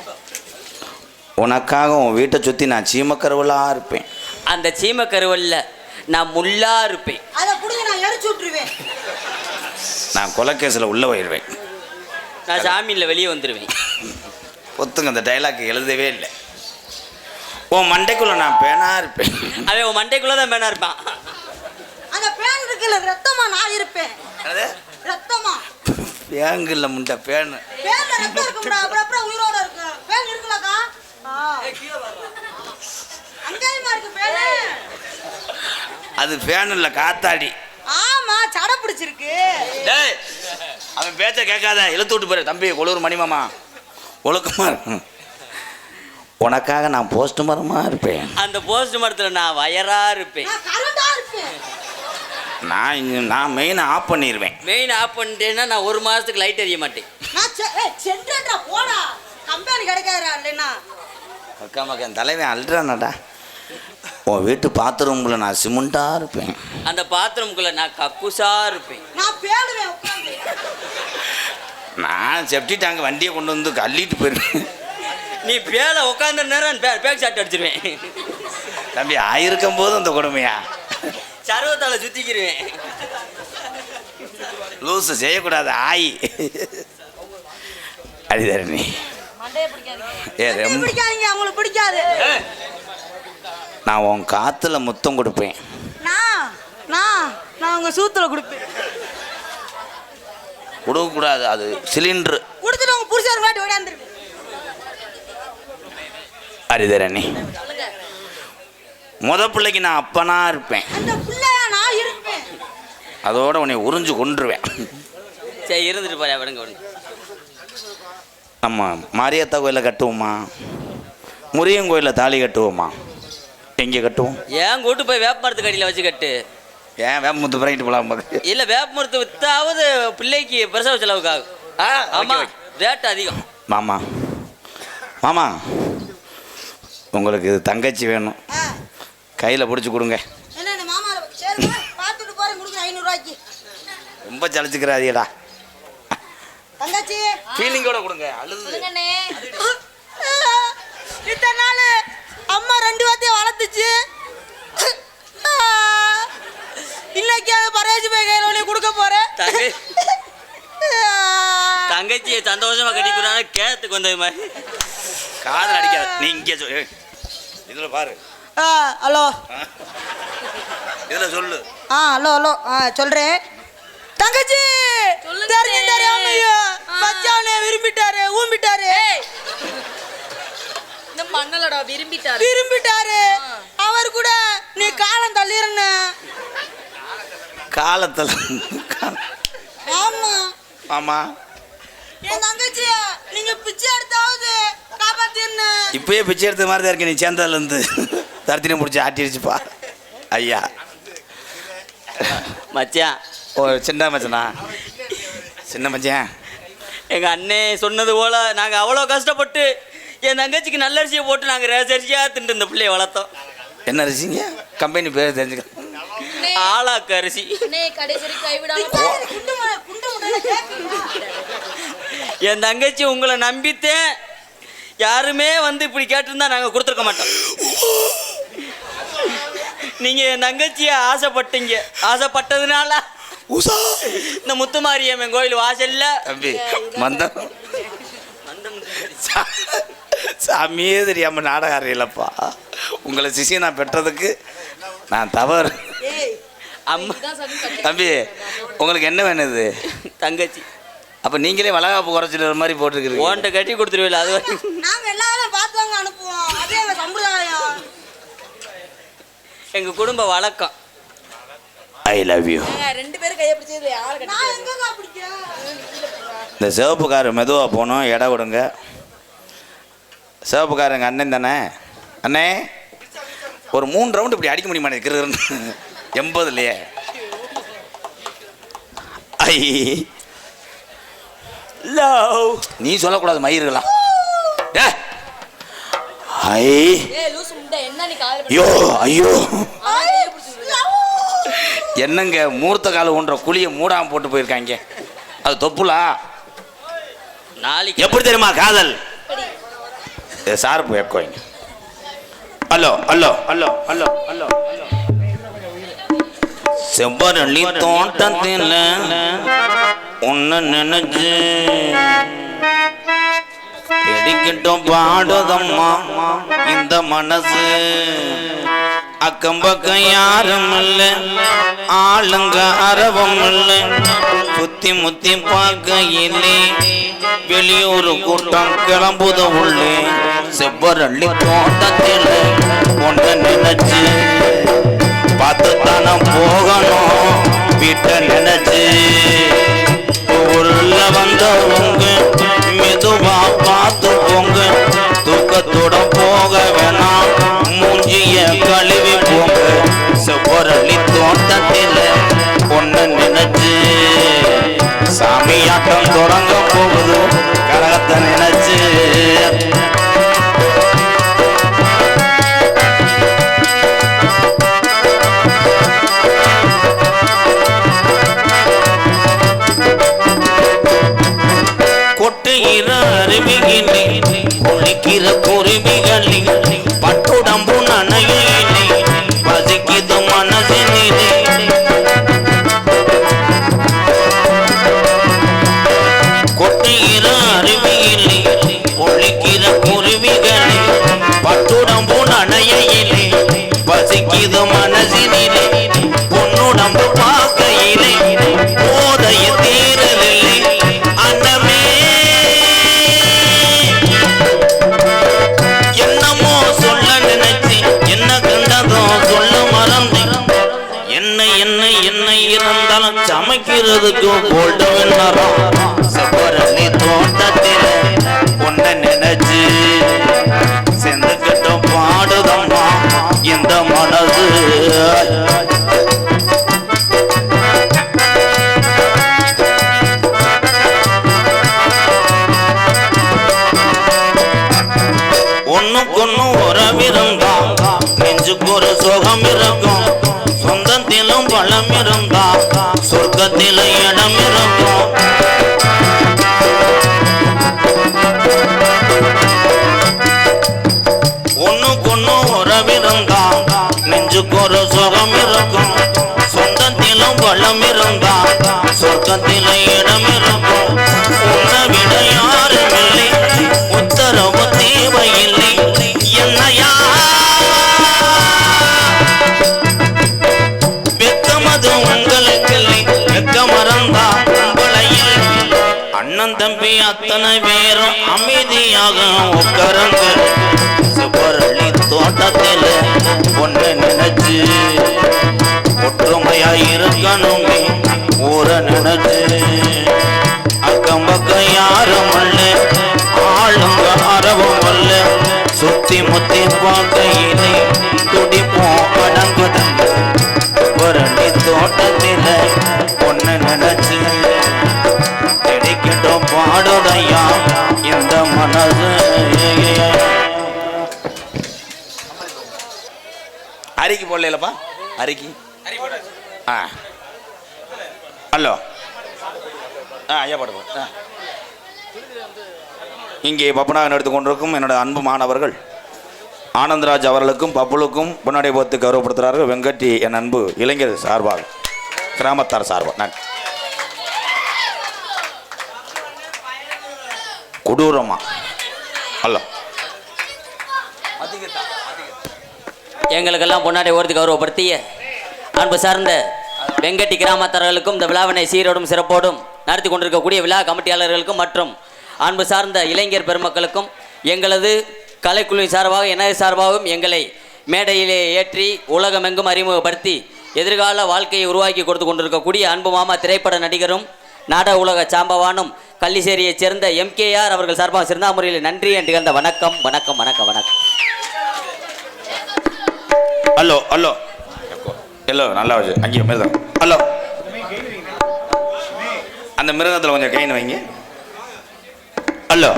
உனக்காக உன் வீட்டை சுற்றி நான் சீமக்கருவலாக இருப்பேன். அந்த சீமக்கருவல்ல நான் முள்ளா இருப்பேன். அதை புடிங்க நான் எரிச்சு விட்டுருவேன். நான் கொலைக்கேசில் உள்ளே போயிடுவேன். நான் சாமியில் வெளியே வந்துடுவேன். ஒத்துங்க, அந்த டைலாக் எழுதவே இல்லை. உன் மண்டைக்குள்ளே நான் பேனா இருப்பேன். அவன் உன் மண்டைக்குள்ளே தான் பேனா இருப்பான். அந்த பேன் இருக்குல்ல ரத்தமா நான் இருப்பேன். ரத்தமா பேங்கில் முண்டை பேனு. பேன்ல ரத்தம் இருக்கும்டா. அப்புறம் உயிரோட இருக்கு. பேன் இருக்குல்லக்கா? அங்கேயுமா இருக்கு பேனு. அது பேன் இல்லை, காத்தாடி. ஆமா சடை பிடிச்சிருக்கு. டேய் அவன் பேச்ச கேட்காத, இழுத்து விட்டு போயிரு. தம்பி கொளூர் மணிமாமா ஒழுக்கமா இருக்கும். உனக்காக நான் போஸ்ட் மரமா இருப்பேன். அந்த போஸ்ட் மரத்தில் நான் வயரா இருப்பேன். நான் கரண்டா இருப்பேன். நான் மெயினை ஆஃப் பண்ணிடுவேன். மெயின் ஆஃப் பண்ணிட்டேன்னா நான் 1 மாதத்துக்கு லைட் எரிய மாட்டேன். நான் சென்றா போடா. கம்பெனி கிடைக்காதா இல்லைன்னா அக்கா மக்கள் தலைவன் அல்றானடா. உன் வீட்டு பாத்ரூம்குள்ள நான் சிமெண்டாக இருப்பேன். அந்த பாத்ரூம்குள்ளே நான் கக்குசா இருப்பேன். நான் பேடுவேன் உட்காந்து. நான் செப்டி டேங்க் வண்டியை கொண்டு வந்து அள்ளிட்டு போயிருக்கேன். நீ பேல உட்காந்த நேரம் பேக் ஷாட் அடிச்சிருவேன். தம்பி ஆயிருக்கும் போது அந்த கொடுமையா சர்வத்தால சுத்திக்கிருவேன். லூசு செய்யக்கூடாது ஆயி. ஹரிதரணி மண்டையை பிடிக்காதீங்க. ஏ ரொம்ப பிடிக்காதீங்க, அவங்களுக்கு பிடிக்காது. நான் உன் காத்துல முத்தம் கொடுப்பேன். நான் உங்க சூத்துல கொடுப்பேன். கொடுக்கக்கூடாது, அது சிலிண்டரு. கொடுத்துட்டு உங்க புருஷன் முன்னாடி ஓடியாந்துருவேன். ஹரிதரணி முத பிள்ளைக்கு நான் அப்பனா இருப்பேன். அந்த பிள்ளையா நான் இருப்பேன். அதோட உன்னை உறிஞ்சு கொன்றுவேன். சரி இருந்துட்டு போறேன். விடுங்க விடுங்க. நம்ம மாரியத்தா கோயிலில் கட்டுவோமா, முருகன் கோயிலில் தாலி கட்டுவோமா? எங்கே கட்டுவோம்? ஏன் கூட்டு போய் வேப்ப மரத்து கடியில் வச்சு கட்டு. ஏன் வேப்பமுத்து பிறகிட்டு போகலாம் பாரு. இல்லை வேப்ப மரத்து வித்தாவது பிள்ளைக்கு பிரசவ செலவுக்கு ஆகும். ஆமாம் ரேட் அதிகம். மாமா மாமா உங்களுக்கு இது தங்கச்சி வேணும், கையில் பிடிச்சி கொடுங்க. என்ன மாமா சரி பார்த்துட்டு போறேன். கொடுக்குறேன் 500 ரூபாய்க்கு. ரொம்ப சலிச்சுக்கிறாதியடா. தங்கச்சி ஃபீலிங்கோட கொடுங்க. அழுது சொல்லுங்கண்ணே. இத்தனை நாள் அம்மா 2 வார்த்தையும் வளர்த்துச்சு. இன்னைக்கு அதை பரேஜ் போய் கையில் கொடுக்க போறேன். தங்கச்சியை சந்தோஷமா கட்டிக்கிறான்னு கேத்துக்கு வந்தது மாதிரி. காதல் அடிக்காத நீ இங்கே இதுல பாரு. ஹலோ இதுல சொல்லு. ஹலோ ஹலோ சொல்றேன். தங்கச்சி தெரியும் தெரியாமையோ மச்சானே விரும்பிட்டாரு ஊம்பிட்டாரு. இந்த மண்ணலடா விரும்பிட்டாரு. அவர் கூட நீ காலம் தள்ளிருந்த காலத்துல. ஆமா ஆமா என் தங்கச்சிய நீங்க பிச்சை எடுத்தாவது காப்பாத்திருந்த. இப்பயே பிச்சை எடுத்த மாதிரி தான் இருக்கு. நீ சேர்ந்ததுல இருந்து தரத்தினை முடிச்சு ஆட்டிடுச்சுப்பா ஐயா. மச்சான் ஓ சின்ன மச்சனா சின்ன மச்சான். எங்க அண்ணே சொன்னது போல நாங்க அவ்வளோ கஷ்டப்பட்டு என் தங்கச்சிக்கு நல்ல அரிசியை போட்டு நாங்க ரேசரிசியா திண்டு இந்த பிள்ளைய வளர்த்தோம். என்ன அரிசிங்க? கம்பெனி பேர் தெரிஞ்சுக்க. ஆளாக்கு அரிசி. என் தங்கச்சி உங்களை நம்பித்தேன். யாருமே வந்து இப்படி கேட்டிருந்தா நாங்க கொடுத்துருக்க மாட்டோம். நீங்க என் தங்கச்சிய ஆசைப்பட்டீங்க. ஆசைப்பட்டதுனால இந்த முத்துமாரியம்மன் கோயில் வாசல்ல தம்பி மந்தம் சாமியே தெரியாம நாடகம் இல்லப்பா. உங்களை சிசியை நான் பெற்றதுக்கு நான் தவறு. அம்மா தம்பி உங்களுக்கு என்ன வேணுது? தங்கச்சி. அப்ப நீங்களே வளகாப்பு குறைச்சிட்டு மாதிரி போட்டுருக்கீங்க. ஓன்ட்ட கட்டி கொடுத்துருவீல அது நாங்க எல்லாரும் பார்த்துவாங்க அனுப்புவோம். அதே எங்க சம்பிரதாயம். எங்க குடும்ப வழக்கம். ஐ லவ் யூ. ரெண்டு பேரும் கையை பிடிச்சது யாரு கட்டி? நான் எங்க பிடிக்கிறேன். இந்த சிவப்பு காரு மெதுவாக போகணும். இடம் விடுங்க. சிவப்பு காரு எங்கள் அண்ணன் தானே? அண்ணே ஒரு 3 ரவுண்டு இப்படி அடிக்க முடியுமா இருக்கிறது 80லையே? I love. நீ சொல்லக்கூடாது மயிர்களாம். ஐ ஐயோ ஐயோ என்னங்க மூர்த்த கால ஒன்ற குழியை மூடாம போட்டு போயிருக்காங்க. அது தொப்புலா? நாளைக்கு எப்படி தெரியுமா காதல்? சார்பு எக்கோங்க. Hello hello hello hello hello செவ்வரளி தோட்டத்தில் ஒன்னு நினைச்சு எடிக்கிட்டோம் பாடுதம்மா இந்த மனசு. அக்கம் பக்கம் யாரும் இல்ல, ஆளுங்க அரவம் இல்ல, சுத்தி முத்தி பார்க்கையிலே வெளியூர் கூட்டம் கிளம்புத உள்ளே. செவ்வரளி தோட்டத்தில் ஒன்று நினைச்சு பார்த்து தானே போகணும் வீட்டை நினைச்சு. ஊர்ல வந்தவங்க மெதுவா பார்த்து போங்க, தூக்கத்தோட போக வேணாம், மூஞ்சிய கழுவி போங்க. செவ்வரளி தோட்டத்தில் ஒன்று நினைச்சு சாமியாட்டம் தொடங்க போகுது கழகத்தை நினைச்சு. கொட்டுகிற அருவியிலே குளிக்கிற குருவிகளில் பட்டுடம்பு நனையிலே பசிக்குது மனசினிலே. கொட்டுகிற அருவியிலே குளிக்கிற குருவிகளில் பட்டுடம்பு நனையிலே பசிக்குது மனசினிலே. பொன்னுடம்பு பார்க்கையிலே போதைய தீரலில்லை அன்னமே. என்னமோ சொல்ல நினைச்சு என்ன கண்டதோ சொல்ல மறந்து. என்ன என்ன என்ன இருந்தாலும் சமைக்கிறதுக்கு போல்டு வேணாரம். செவ்வரளி தோட்டத்தில் ஒன்ன நினைச்சு செந்துக்கிட்ட பாடுதம்மா இந்த மனசு. ஒண்ணுக்கொன்னு உறவிருந்தா நெஞ்சுக்கு ஒரு சுகம் இருக்கும், சொந்தத்திலும் பலம் இருந்தா சொர்க்கத்தில இடம் இருக்கும். ஒண்ணுக்கொன்னு உறவிருந்தா நெஞ்சுக்கு ஒரு சுகம் இருக்கும், சொந்தத்திலும் பலம் இருந்தா சொர்க்க உலகத்தில் இடமிருக்கும் உன்னை விட யாரும் இல்லை உத்தரவு தேவையில்லை என்னையா வெக்கமது உங்களுக்கில்லை வெக்க மறந்தா உங்களையில் அண்ணன் தம்பி அத்தனை பேரும் அமைதியாக உட்காருங்க சுவரளி தோட்டத்தில் பொண்ணு நினைச்சு ஒற்றுமையா இருக்கணுமே ஊர நினைச்சு அக்கம் பக்கம் யாரும் அல்ல ஆளுங்க அறவும் அல்ல சுத்தி முத்தி பார்க்கையிலே துடிப்போம் அடங்குதல்ல சுவரளி தோட்டத்தில் பொண்ணு நினைச்சு கிடைக்கட்டும் பாடுதையா இந்த மனது அரிக்கி போடலப்பா அரிக்கி ஹலோ ஐயா பாடு இங்கே பப்பனாக எடுத்து கொண்டிருக்கும் என்னோட அன்பு மாணவர்கள் ஆனந்தராஜ் அவர்களுக்கும் பப்புலுக்கும் பொன்னாடை போத்து கௌரவப்படுத்துகிறார்கள் வெங்கட்டி என் அன்பு இளைஞர் சார்பாக கிராமத்தார் சார்பாக நான் கொடூரமா ஹலோ எங்களுக்கெல்லாம் பொன்னாடை ஓர்த்து கௌரவப்படுத்திய அன்பு சார்ந்த வெங்கட்டி கிராமத்தார்களுக்கும் இந்த விழாவினை சீரோடும் சிறப்போடும் நடத்தி கொண்டிருக்கக்கூடிய விழா கமிட்டியாளர்களுக்கும் மற்றும் அன்பு சார்ந்த இளைஞர் பெருமக்களுக்கும் எங்களது கலைக்குழுவின் சார்பாக எனது சார்பாகவும் எங்களை மேடையிலே ஏற்றி உலகமெங்கும் அறிமுகப்படுத்தி எதிர்கால வாழ்க்கையை உருவாக்கி கொடுத்து கொண்டிருக்கக்கூடிய அன்பு மாமா திரைப்பட நடிகரும் நாடக உலக சாம்பவானும் கள்ளிசேரியைச் சேர்ந்த MKR அவர்கள் சார்பாக சிறந்த முறையில் நன்றி என்று நிகழ்ந்த வணக்கம் வணக்கம் வணக்கம் வணக்கம். ஹலோ ஹலோ ஹலோ நல்லா வச்சு அங்கே மிருதம் ஹலோ அந்த மிருகத்தில் கொஞ்சம் கைன்னு வைங்க ஹலோ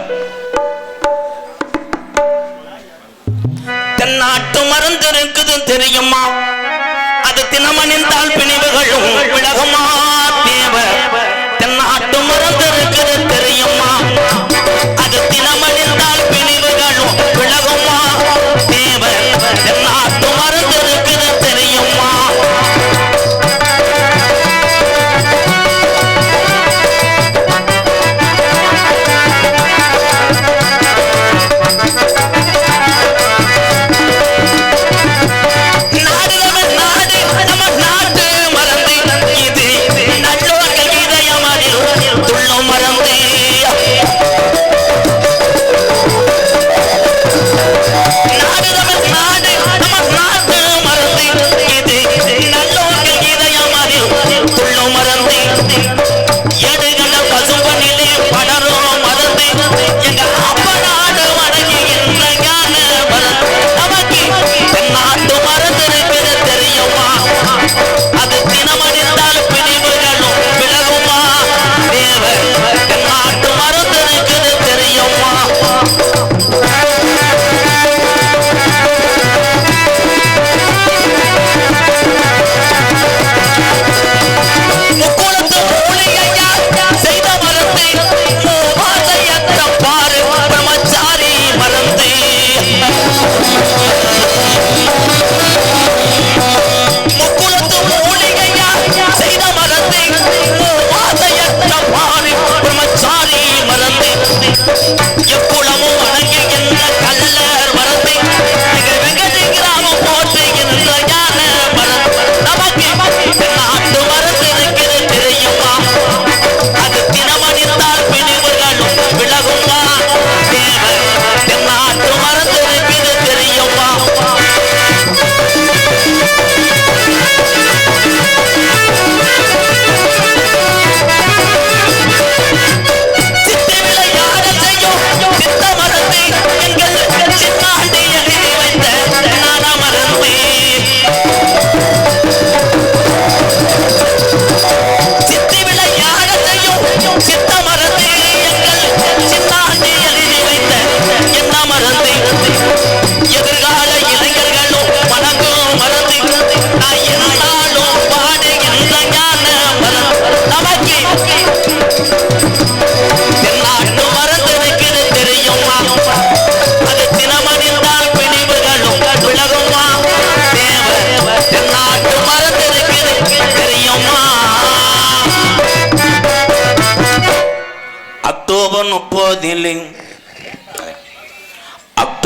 தென்னாட்டு மருந்து இருக்குது தெரியுமா அது தினமணிந்தால் பிணிவுகளும் விலகுமா தேவை தென்னாட்டு மருந்து இருக்குது தெரியுமா அது தினமணிந்தால் பிணிவுகளும் விலகுமா தேவை தென்னாட்டு மருந்து இருக்குது தெரியுமா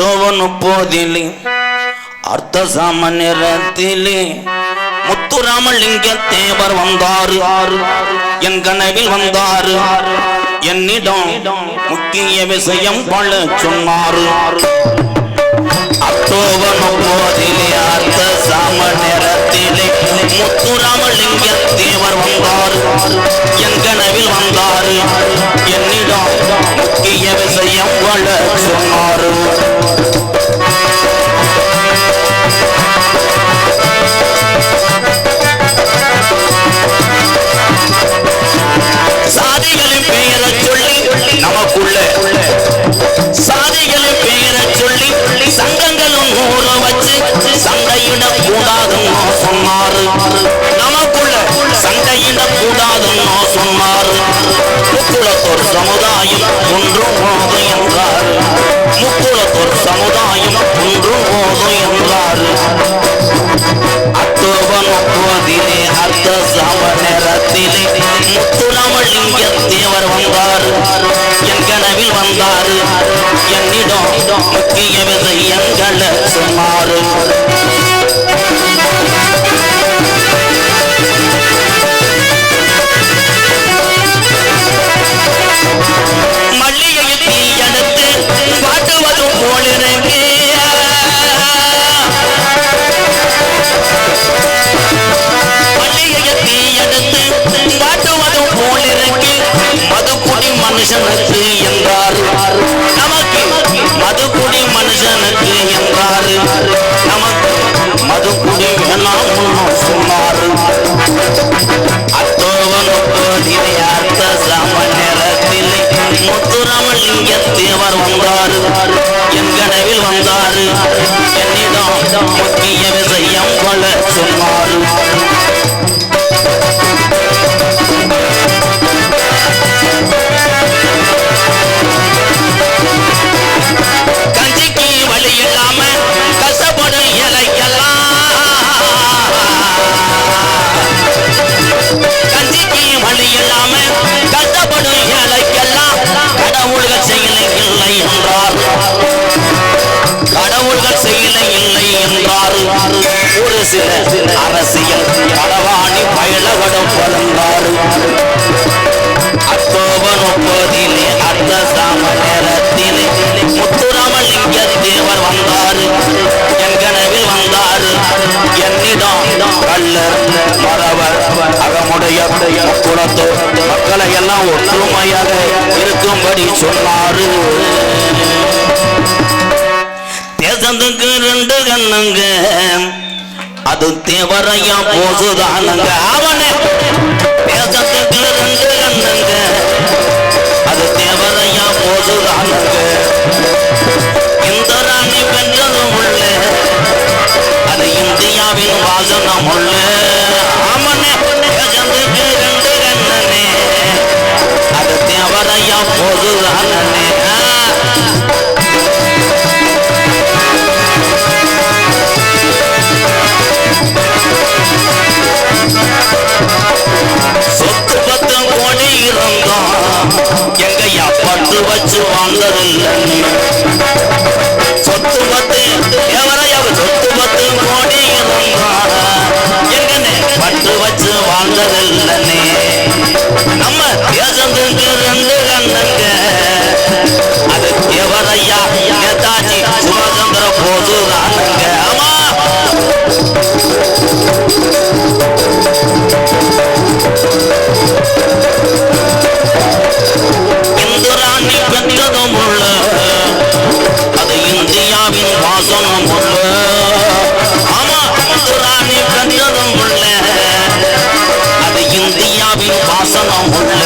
அக்டோபர் 30 அர்த்த சாம நேரத்திலே முத்துராமலிங்க தேவர் வந்தாரு, என் கனவில் வந்தாரு, என்னிடம் முக்கிய விஷயம் பல சொன்னாரு. அக்டோபர் 30 அர்த்த சாம நேரத்திலே முத்துராமலிங்க தேவர் வந்தாரு, என் கனவில் வந்தாரு, என்னிடம் முக்கிய விஷயம் பல சொன்னாரு. சாதிகளின் பெயரை சொல்லி நமக்குள்ள சாதிகளின் பெயரை சொல்லி சங்கங்களும் நூற வச்சு சண்டையிட கூடாதுன்னு சொன்னாரு. நமக்குள்ள சண்டையிட கூடாதுன்னு சொன்னாரு. முக்குளத்தோர் சமுதாயம் ஒன்றும் போது என்றார். முக்குளத்தோர் சமுதாயம் ஒன்றும் போது என்றார். அக்டோபர் 30 அர்த்த சாம நேரத்திலே முத்துராமலிங்க தேவர் வந்தாரு, என் கனவில் வந்தாரு, என்னிடம் முக்கிய விஷயங்களை சொன்னாரு. மல்லிகையை தீ எடுத்து வாட்டுவதும் போலிருக்கு, மல்லிகையை தீ எடுத்து வாட்டுவதும் போலிருக்கு, மதுக்குடி மனுஷனுக்கு என்றாரு. நமக்கு மதுக்குடி மனுஷனுக்கு என்றாரு. நமக்கு மதுக்குடி வேணாம் சொன்னாரு. அக்டோபர் 30 அர்த்த சாம நேரத்திலே முத்துராமலிங்க தேவர் வந்தாரு, என் கனவில் வந்தாரு, என்னிடம் முக்கிய விஷயம் பல சொன்னாரு. கஞ்சிக்கு வழி இல்லாம கஷ்டப்படும் இலைக்கெல்லாம், கஞ்சிக்கு வழி இல்லாம கஷ்டப்படும் இலைக்கெல்லாம் கடவுள்கள் செயலை இல்லை என்றார். கடவுள்கள் செயலை இல்லை என்றார். ஒரு சில அரசியல் கடவாணி பயலகடம் பலந்தார். அக்டோபர் 30 அர்த்த சாம நேரத்திலே முத்துராமலிங்க தேவர் வந்தாரு, என் கனவில் வந்தாரு, என்னிடம் கள்ளர் மறவர் அகமுடைய குலத்தோ மக்களை எல்லாம் ஒற்றுமையாக இருக்கும்படி சொன்னாரு. தேசத்துக்கு 2 கண்ணுங்க, அது தேவரையா போசுதானுங்க. அவனே தேசத்துக்கு 2 கண்ணுங்க, அது தேவரையா போசுதானுங்க. இந்த ராணி பெற்றதும் உள்ள, அது இந்தியாவின் வாசனம் உள்ள. அவனே தேசத்துக்கு 2 கண்ணனே, அது தேவரையா போசுதானே. சொத்து 10 கோடி இருந்தோம், எங்கய்யா பட்டு வச்சு வாழ்ந்ததில்லை. சொத்து 10 எவரையாவது சொத்து 10 கோடி இருந்தோம், எங்கனே பட்டு வச்சு வாழ்ந்ததில்லை. நம்ம தேசத்துக்கு 2 கண்ணுங்க, அது எவரையா நேதாஜி சுபாஷ் போது தானுங்க. ஆமா இந்துராணி பெற்றதும் உள்ள, அது இந்தியாவின் வாசனம் உள்ள. ஆமா இந்துராணி பெற்றதும் உள்ள, அது இந்தியாவின் வாசனம் உள்ள.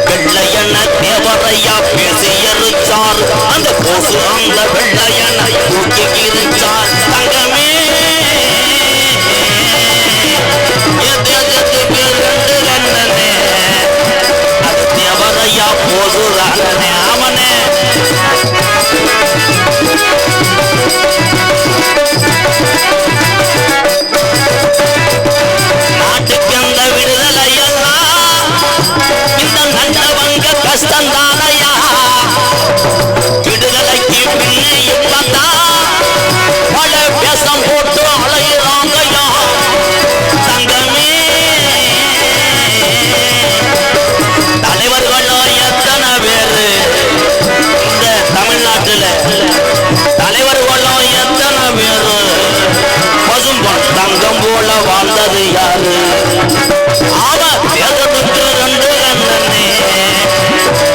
வெள்ளையன தேவரையா பேசி எரிச்சார், அந்த போசு அந்த வெள்ளையன தூக்கி எரிச்சார். தங்கமே தேசத்துக்கு 2 கண்ணனே, அது தேவரையா போசுதானே. அவனே நாட்டுக்கு அந்த விடுதலையெல்லாம் இந்த நல்லவங்க கஷ்டந்தானையா. விடுதலைக்கு இப்பதான் பல பேசம் போட்டு அலையிறாங்கய்யா தங்கமே. தலைவர்களோ எத்தனை பேரு இந்த தமிழ்நாட்டுல, தலைவர்களோ எத்தனை பேரு பசும்பொன் தங்கம் போல வாழ்ந்தது யாரு? ஆமா தேர்தலுக்கு ரெண்டு கண்ணனே,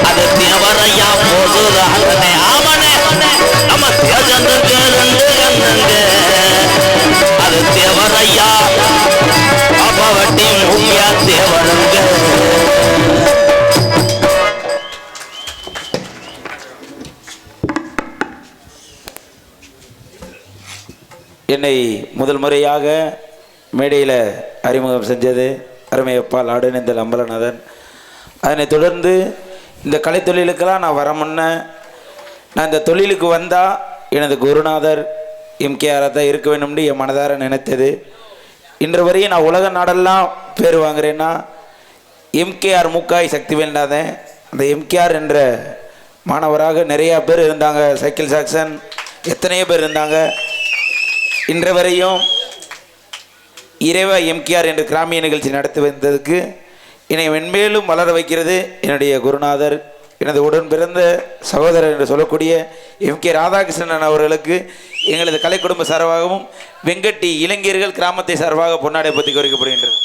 அது தேவரையா போதுதானே. ஆமனே நம்ம தேர்தலுக்கு ரெண்டு கண்ணங்க, அது தேவரையா பாப்பாவட்டி முக்கியா தேவருங்க. என்னை முதல் முறையாக மேடையில் அறிமுகம் செஞ்சது அருமையப்பால் ஆடுநேந்தல் அம்பலநாதன். அதனைத் தொடர்ந்து இந்த கலைத்தொழிலுக்கெல்லாம் நான் வர முன்ன, நான் இந்த தொழிலுக்கு வந்தால் எனது குருநாதர் எம்கேஆராக தான் இருக்க வேணும்னு என் மனதார நினைத்தது. இன்று வரையும் நான் உலக நாடெல்லாம் பேர் வாங்குறேன்னா எம்கேஆர் மூக்காய் சக்திவேல்நாதன். அந்த எம்கேஆர் என்ற மாணவராக நிறையா பேர் இருந்தாங்க, சைக்கிள் சாக்சன் எத்தனையோ பேர் இருந்தாங்க. இன்று வரையும் இறைவா எம்கேஆர் என்ற கிராமிய நிகழ்ச்சி நடத்தி வந்ததுக்கு என்னை மென்மேலும் வளர வைக்கிறது என்னுடைய குருநாதர், எனது உடன் பிறந்த சகோதரர் என்று சொல்லக்கூடிய எம்கே ராதாகிருஷ்ணன் அவர்களுக்கு எங்களது கலை குடும்ப சார்பாகவும் வெங்கட்டி இளைஞர்கள் கிராமத்தை சார்பாக பொன்னாடை பற்றி கோரிக்கப்படுகின்றது.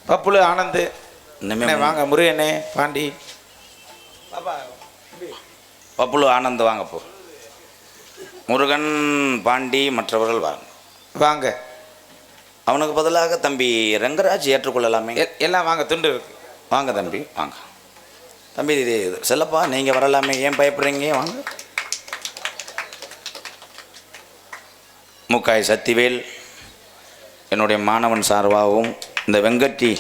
பப்புலு ஆனந்த் வாங்க, முருகனே பாண்டி பப்புலு ஆனந்த் வாங்கப்போ, முருகன் பாண்டி மற்றவர்கள் வாங்க வாங்க. அவனுக்கு பதிலாக தம்பி ரங்கராஜ் ஏற்றுக்கொள்ளலாமே. எல்லாம் வாங்க, துண்டு இருக்கு. வாங்க தம்பி வாங்க. தம்பி இது செல்லப்பா, நீங்கள் வரலாமே, ஏன் பயப்படுறீங்க? வாங்க. மூக்காய் சக்திவேல் என்னுடைய மாணவன் சார்பாகவும் இந்த வெங்கட்டி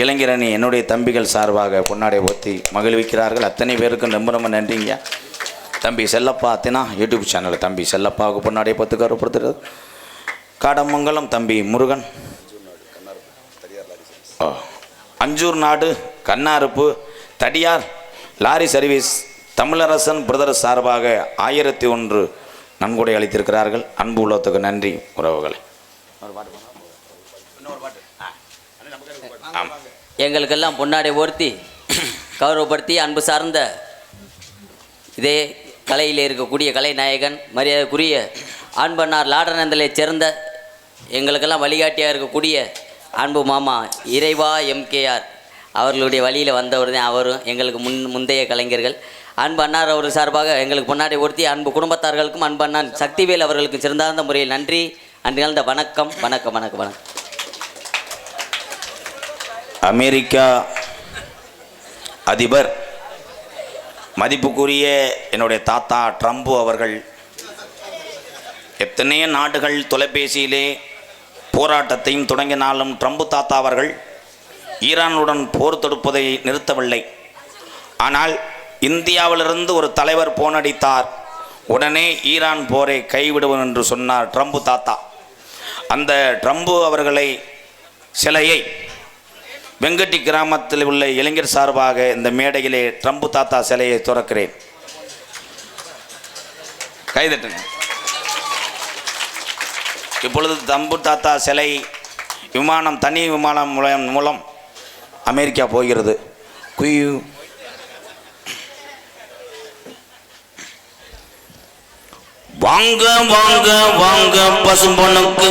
இளைஞரணி என்னுடைய தம்பிகள் சார்பாக பொன்னாடை போத்தி மகிழ்விக்கிறார்கள். அத்தனை பேருக்கும் ரொம்ப ரொம்ப நன்றிங்க. தம்பி செல்லப்பா அத்தினா யூடியூப் சேனலில் தம்பி செல்லப்பாவுக்கு பொன்னாடை போத்து கருப்படுத்துறது. காடமங்கலம் தம்பி முருகன், அஞ்சூர் நாடு கண்ணாறுப்பு தடியார் லாரி சர்வீஸ் தமிழரசன் பிரதர் சார்பாக 1001 நன்கொடை அளித்திருக்கிறார்கள். அன்பு உள்ளத்துக்கு நன்றி உறவுகளை. எங்களுக்கெல்லாம் பொன்னாடை ஓர்த்தி கௌரவப்படுத்தி அன்பு சார்ந்த இதே கலையில் இருக்கக்கூடிய கலைநாயகன் மரியாதைக்குரிய அன்பண்ணார் லாடநந்தலைச் சேர்ந்த எங்களுக்கெல்லாம் வழிகாட்டியாக இருக்கக்கூடிய அன்பு மாமா இறைவா எம்கேஆர் அவர்களுடைய வழியில் வந்தவர் தான் அவரும். எங்களுக்கு முந்தைய கலைஞர்கள். அன்பு அண்ணார் அவர் சார்பாக எங்களுக்கு பொன்னாடை ஓர்த்தி அன்பு குடும்பத்தார்களுக்கும் அன்பு அண்ணன் சக்திவேல் அவர்களுக்கு சிறந்தார்ந்த முறையில் நன்றி. அன்று கலந்த வணக்கம் வணக்கம் வணக்கம் வணக்கம். அமெரிக்கா அதிபர் மதிப்புக்குரிய என்னுடைய தாத்தா ட்ரம்ப் அவர்கள் எத்தனையோ நாடுகள் தொலைபேசியிலே போராட்டத்தையும் தொடங்கினாலும் ட்ரம்ப் தாத்தா அவர்கள் ஈரானுடன் போர் தொடுப்பதை நிறுத்தவில்லை. ஆனால் இந்தியாவிலிருந்து ஒரு தலைவர் போனடித்தார், உடனே ஈரான் போரை கைவிடுவோம் என்று சொன்னார் ட்ரம்ப் தாத்தா. அந்த ட்ரம்ப் அவர்களை சிலையை வெங்கட்டி கிராமத்தில் உள்ள இளைஞர் சார்பாக இந்த மேடையிலே ட்ரம்ப் தாத்தா சிலையை துறக்கிறேன். கைதட்டுங்க. இப்பொழுது ட்ரம்ப் தாத்தா சிலை விமானம், தனி விமானம் மூலம் அமெரிக்கா போகிறது. குயு வாங்க வாங்க வாங்க பசும்பொண்ணுக்கு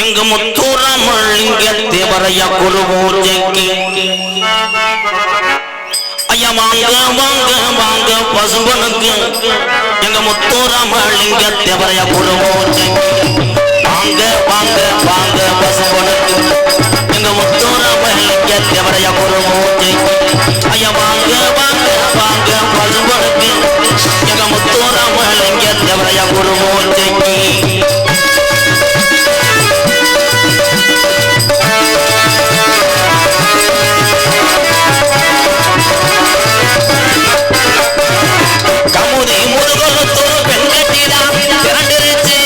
இங்க முத்தூரமளிங்க தேவரையா குருவோஜைக்கு. ஐயா வாங்க வாங்க வாங்க பசும்பொண்ணுக்கு எங்க முத்தூரமளிங்க தேவரையா குருவோஜைக்கு. வாங்க வாங்க வாங்க பசும்பொண்ணுக்கு எங்க முத்தூரமளிங்க தேவரையா குருவோஜைக்கு. ஐயா வாங்க வாங்க வாங்க பசும்பொண்ணுக்கு எங்க முத்தூரமளிங்க தேவரையா குருவோஜைக்கு. கமுதி முதுகொல்லத்தூர் வெங்கட்டிடா திரண்டிருச்சு.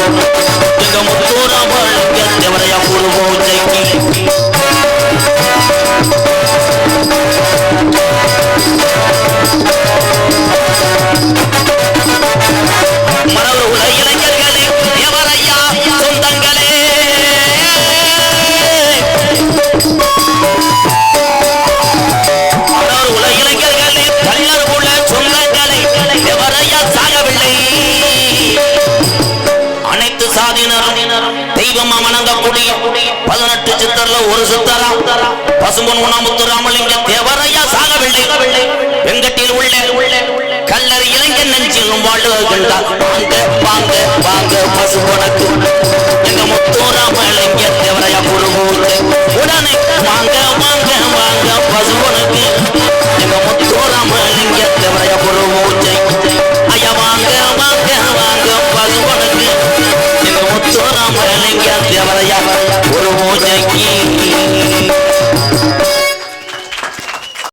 எங்க முத்தூராமலிங்க தேவரையா குரு பூஜைக்கு மரபு உள்ள இளைஞர்களே தேவரையா சொந்தங்களே உல இளைஞர்களே கல்லர் உள்ள சொந்தங்களை எவரையா சாகவில்லை அனைத்து சாதியினரும் தெய்வமா வணங்கக்கூடிய 18 சித்தர்ல ஒரு சித்தரா பசும்பொன் உணாமுத்து ராமலிங்க தேவரையா சாகவில்லை வெங்கட்டில் உள்ள கல்லர் இளைஞன் நெஞ்சிலும் வாழுகின்றார் வாங்க வாங்க வாங்க பசும்பொனுக்கு எங்க முத்து ராமலிங்க தேவரையா குருமூர்த்தி உடனே வாங்க வாங்க வாங்க பசும்பொனுக்கு எங்க முத்து ராமலிங்க தேவரையா குருமூர்த்தி ஐயா வாங்க வாங்க வாங்க பசும்பொனுக்கு எங்க முத்து ராமலிங்க தேவரையா குருமூர்த்திக்கு